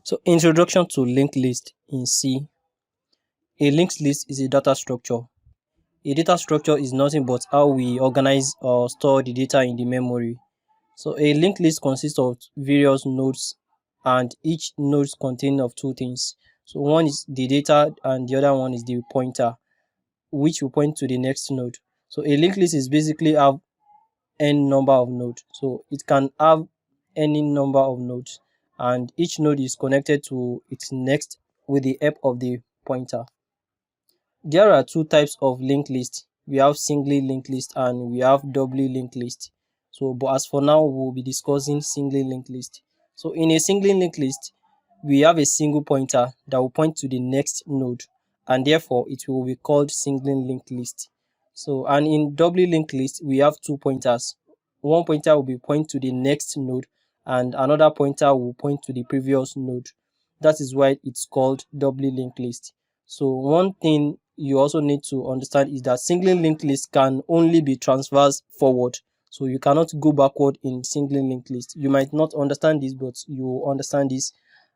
So introduction to linked list in C. A linked list is a data structure. A data structure is nothing but how we organize or store the data in the memory. So a linked list consists of various nodes, and each node contains of two things. So one is the data and the other one is the pointer, which will point to the next node. So a linked list is basically have n number of nodes. So it can have any number of nodes, and each node is connected to its next with the help of the pointer. There are two types of linked list. We have singly linked list and we have doubly linked list. So, but as for now, we'll be discussing singly linked list. So in a singly linked list, we have a single pointer that will point to the next node, and therefore it will be called singly linked list. So, and in doubly linked list, we have two pointers. One pointer will be point to the next node, and another pointer will point to the previous node. That is why it's called doubly linked list. So one thing you also need to understand is that singly linked list can only be transferred forward. So you cannot go backward in singly linked list. You might not understand this, but you will understand this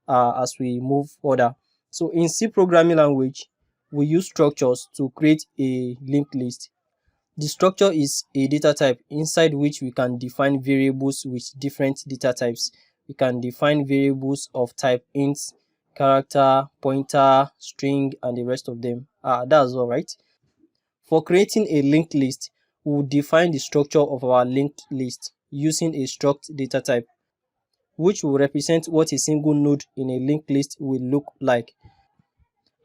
as we move further. So in C programming language, we use structures to create a linked list. The structure is a data type inside which we can define variables with different data types. We can define variables of type int, character, pointer, string, and the rest of them. That's all right. For creating a linked list, we will define the structure of our linked list using a struct data type, which will represent what a single node in a linked list will look like.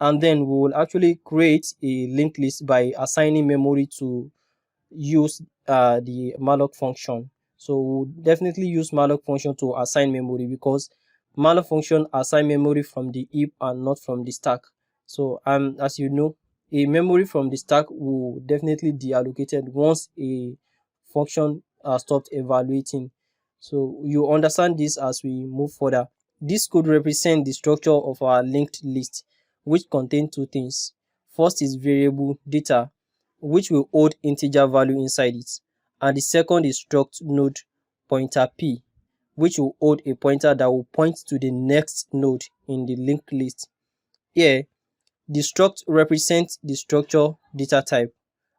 And then we will actually create a linked list by assigning memory to use the malloc function. So we'll definitely use malloc function to assign memory, because malloc function assign memory from the heap and not from the stack. So as you know, a memory from the stack will definitely deallocated once a function stopped evaluating. So you understand this as we move further. This could represent the structure of our linked list, which contain two things. First is variable data, which will hold integer value inside it, and the second is struct node pointer p, which will hold a pointer that will point to the next node in the linked list. Here, the struct represents the structure data type,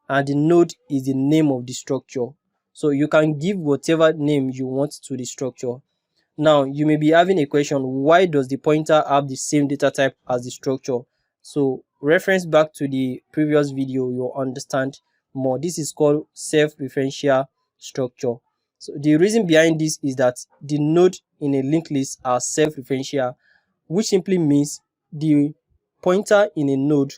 and the node is the name of the structure. So you can give whatever name you want to the structure. Now, you may be having a question, why does the pointer have the same data type as the structure? So reference back to the previous video, you'll understand more. This is called self-referential structure. So the reason behind this is that the node in a linked list are self-referential, which simply means the pointer in a node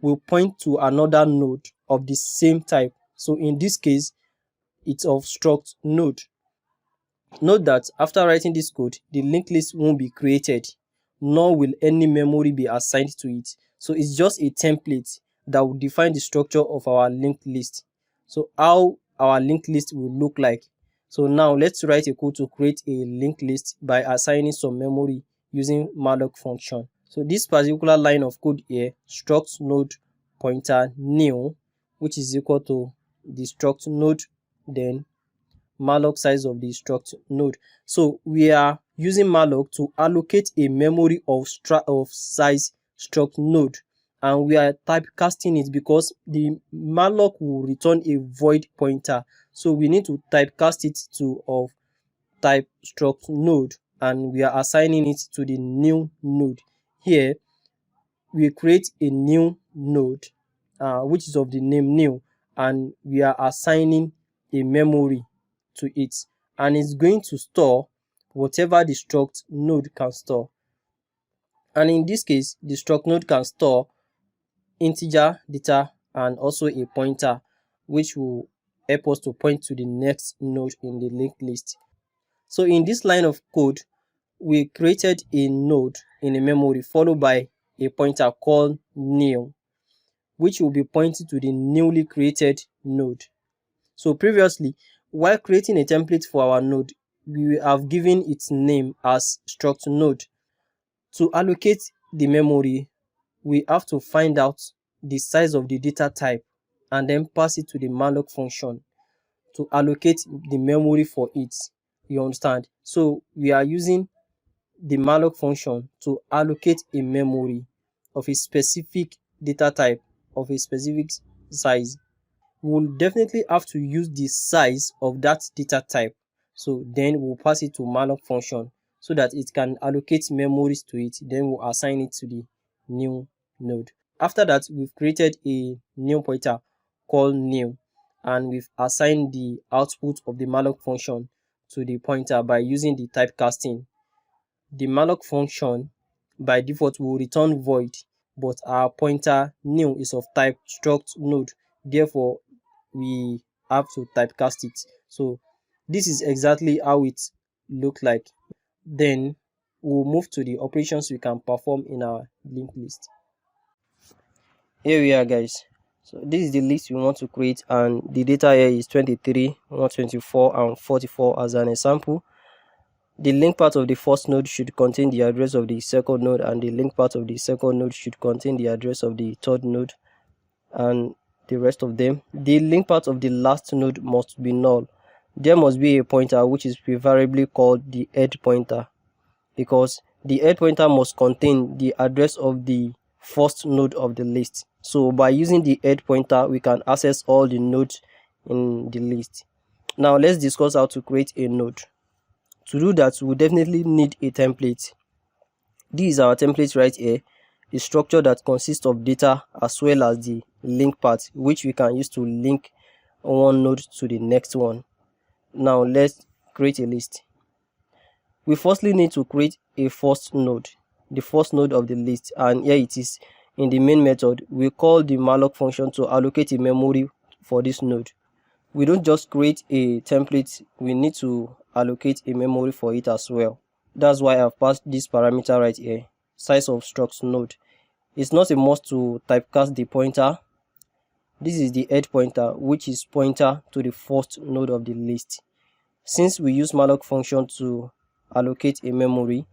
will point to another node of the same type. So in this case, it's of struct node. Note that after writing this code, the linked list won't be created, nor will any memory be assigned to it. So it's just a template that will define the structure of our linked list. So how our linked list will look like. So now let's write a code to create a linked list by assigning some memory using malloc function. So this particular line of code here, struct node pointer new, which is equal to the struct node, then malloc size of the struct node. So we are using malloc to allocate a memory of size struct node, and we are typecasting it because the malloc will return a void pointer. So we need to typecast it to of type struct node, and we are assigning it to the new node. Here we create a new node which is of the name new, and we are assigning a memory to it, and it's going to store whatever the struct node can store. And in this case, the struct node can store integer data and also a pointer, which will help us to point to the next node in the linked list. So in this line of code, we created a node in a memory followed by a pointer called new, which will be pointing to the newly created node. So previously, while creating a template for our node, we have given its name as struct node. To allocate the memory, we have to find out the size of the data type and then pass it to the malloc function to allocate the memory for it. You understand? So we are using the malloc function to allocate a memory of a specific data type of a specific size, we'll definitely have to use the size of that data type. So then we'll pass it to malloc function so that it can allocate memories to it. Then we'll assign it to the new node. After that, we've created a new pointer called new, and we've assigned the output of the malloc function to the pointer by using the typecasting. The malloc function by default will return void, but our pointer new is of type struct node. Therefore, we have to typecast it. So this is exactly how it look like. Then we'll move to the operations we can perform in our linked list. Here we are, guys. So this is the list we want to create, and the data here is 23, 124, and 44 as an example. The link part of the first node should contain the address of the second node, and the link part of the second node should contain the address of the third node, and the rest of them. The link part of the last node must be null. There must be a pointer which is preferably called the head pointer, because the head pointer must contain the address of the first node of the list. So by using the head pointer, we can access all the nodes in the list. Now let's discuss how to create a node. To do that, we definitely need a template. This is our template right here, a structure that consists of data as well as the link part, which we can use to link one node to the next one. Now let's create a list. We firstly need to create a first node, the first node of the list, and here it is. In the main method, we call the malloc function to allocate a memory for this node. We don't just create a template, we need to allocate a memory for it as well. That's why I've passed this parameter right here, size of struct node. It's not a must to typecast the pointer. This is the head pointer, which is pointer to the first node of the list. Since we use malloc function to allocate a memory,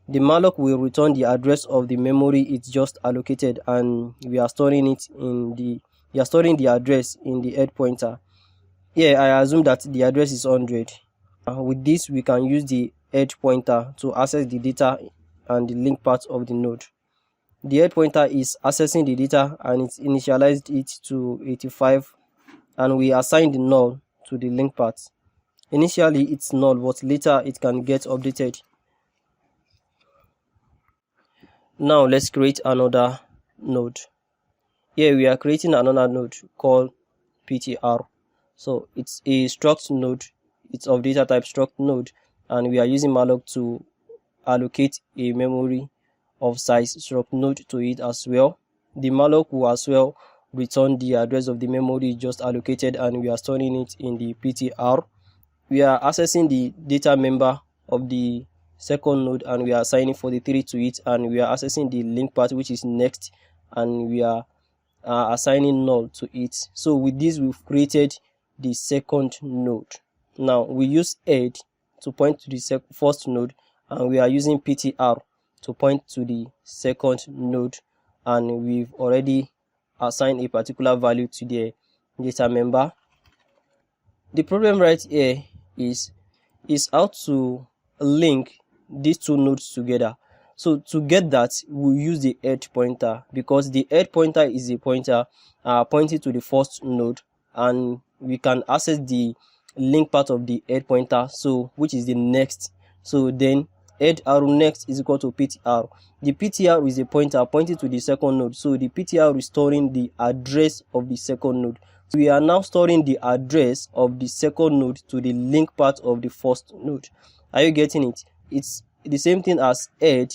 the malloc will return the address of the memory it's just allocated, and we are storing it in the address in the head pointer. Here I assume that the address is 100. With this, we can use the head pointer to access the data and the link part of the node. The head pointer is accessing the data, and it's initialized it to 85, and we assign the null to the link part. Initially it's null, but later it can get updated. Now let's create another node. Here we are creating another node called ptr. So it's a struct node, it's of data type struct node, and we are using malloc to allocate a memory of size struct node to it as well. The malloc will as well return the address of the memory just allocated, and we are storing it in the ptr. We are accessing the data member of the second node, and we are assigning 43 to it, and we are accessing the link part, which is next, and we are assigning null to it. So with this, we've created the second node. Now we use head to point to the first node, and we are using ptr to point to the second node, and we've already assigned a particular value to the data member. The problem right here is how to link these two nodes together. So to get that, we'll use the head pointer, because the head pointer is a pointer pointing to the first node, and we can access the link part of the head pointer, so which is the next. So then head arrow next is equal to ptr. The ptr is a pointer pointing to the second node, so the ptr is storing the address of the second node. So we are now storing the address of the second node to the link part of the first node. Are you getting it? It's the same thing as head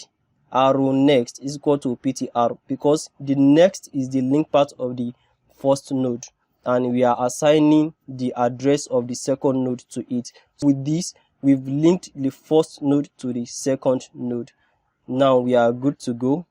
arrow next is equal to ptr, because the next is the link part of the first node, and we are assigning the address of the second node to it. So with this, we've linked the first node to the second node. Now we are good to go.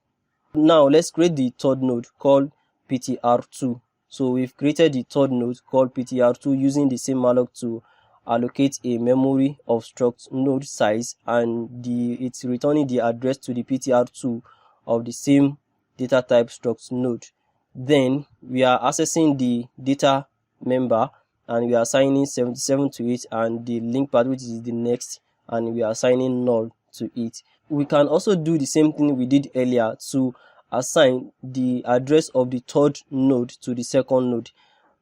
Now let's create the third node called ptr2. So we've created the third node called ptr2 using the same malloc to allocate a memory of struct node size, and it's returning the address to the ptr2 of the same data type struct node. Then we are accessing the data member, and we are assigning 77 to it, and the link part, which is the next, and we are assigning null to it. We can also do the same thing we did earlier to assign the address of the third node to the second node.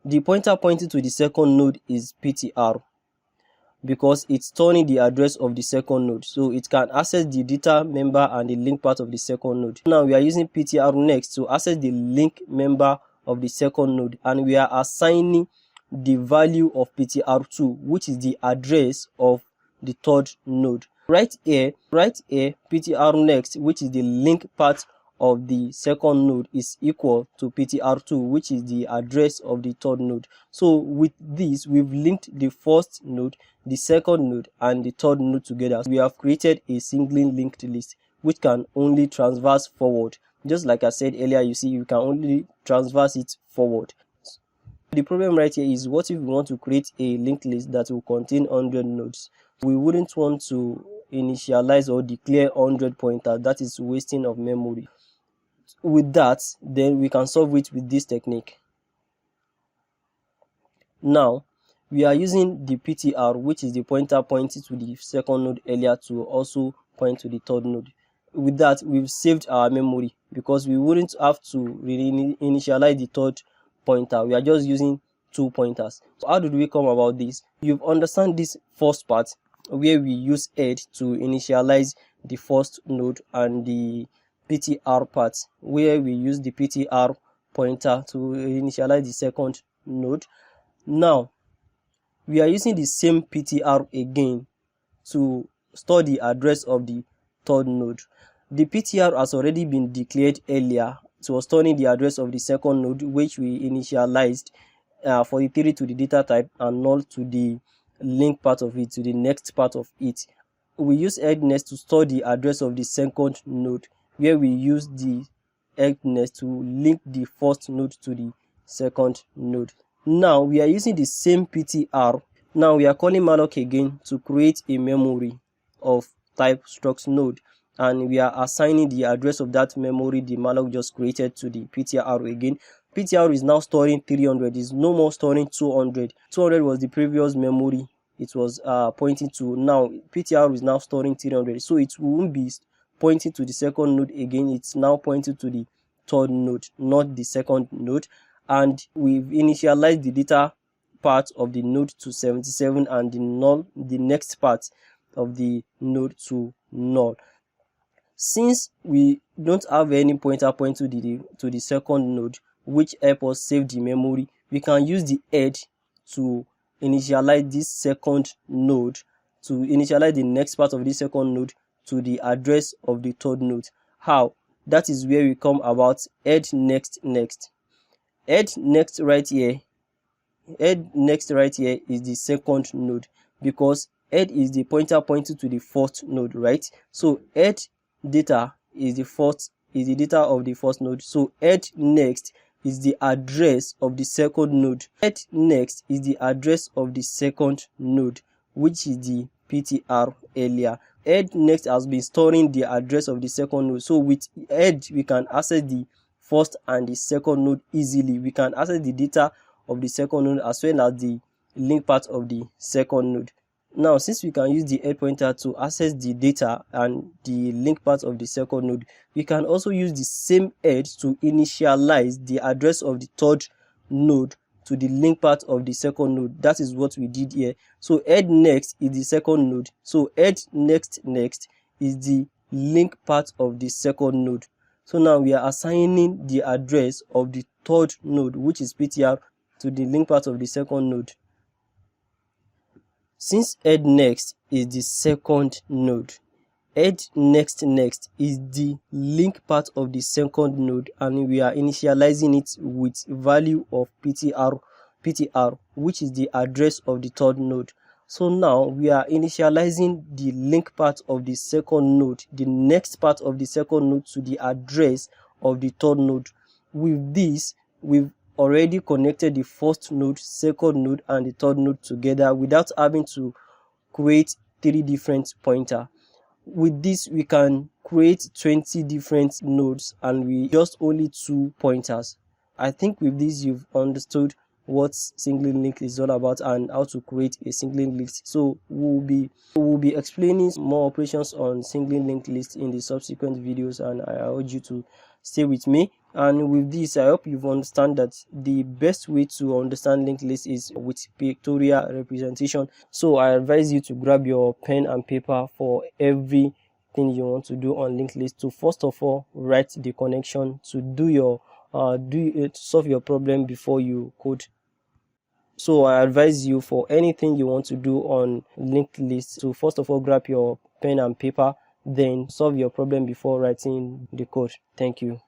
The pointer pointing to the second node is PTR because it's turning the address of the second node, so it can access the data member and the link part of the second node. Now we are using PTR next to access the link member of the second node, and we are assigning the value of PTR2, which is the address of the third node. Right here PTR next, which is the link part of the second node, is equal to PTR2, which is the address of the third node. So with this, we've linked the first node, the second node, and the third node together. We have created a singly linked list which can only transverse forward. Just like I said earlier, you see, you can only transverse it forward. The problem right here is, what if we want to create a linked list that will contain 100 nodes? We wouldn't want to initialize or declare 100 pointers. That is wasting of memory. With that, then we can solve it with this technique. Now we are using the PTR, which is the pointer pointing to the second node earlier, to also point to the third node. With that, we've saved our memory because we wouldn't have to really initialize the third pointer. We are just using 2 pointers. So how did we come about this? You've understand this first part where we use head to initialize the first node, and the PTR part where we use the PTR pointer to initialize the second node. Now we are using the same PTR again to store the address of the third node. The PTR has already been declared earlier. It was storing the address of the second node, which we initialized 43 to the data type and null to the link part of it, to the next part of it. We use head next to store the address of the second node, where we use the head next to link the first node to the second node. Now we are using the same PTR. Now we are calling malloc again to create a memory of type struct node, and we are assigning the address of that memory the malloc just created to the PTR again. PTR is now storing 300, is no more storing 200. 200 was the previous memory it was pointing to. Now PTR is now storing 300, so it won't be pointing to the second node again. It's now pointing to the third node, not the second node. And we've initialized the data part of the node to 77 and the next part of the node to null. Since we don't have any pointer pointing to the second node, which help us save the memory, we can use the head to initialize this second node, to initialize the next part of this second node to the address of the third node. How? That is where we come about head next. Head next right here is the second node, because head is the pointer pointing to the fourth node, right? So head data is the data of the first node. So head next is the address of the second node. Head next is the address of the second node, which is the PTR earlier. Head next has been storing the address of the second node. So with head, we can access the first and the second node easily. We can access the data of the second node as well as the link part of the second node. Now, since we can use the head pointer to access the data and the link part of the second node, we can also use the same head to initialize the address of the third node to the link part of the second node. That is what we did here. So head next is the second node. So head next is the link part of the second node. So now we are assigning the address of the third node, which is PTR, to the link part of the second node. Since head next is the second node, head next is the link part of the second node, and we are initializing it with value of PTR, which is the address of the third node. So now we are initializing the link part of the second node, the next part of the second node, to the address of the third node. With this, we've already connected the first node, second node, and the third node together without having to create 3 different pointers. With this, we can create 20 different nodes and we just only 2 pointers. I think with this you've understood what singly linked is all about and how to create a singly linked. So we'll be explaining more operations on singly linked list in the subsequent videos, and I urge you to stay with me. And with this, I hope you understand that the best way to understand linked list is with pictorial representation. So I advise you to grab your pen and paper for everything you want to do on linked list. To first of all write the connection, to do your to solve your problem before you code. So I advise you, for anything you want to do on linked list, to first of all grab your pen and paper, then solve your problem before writing the code. Thank you.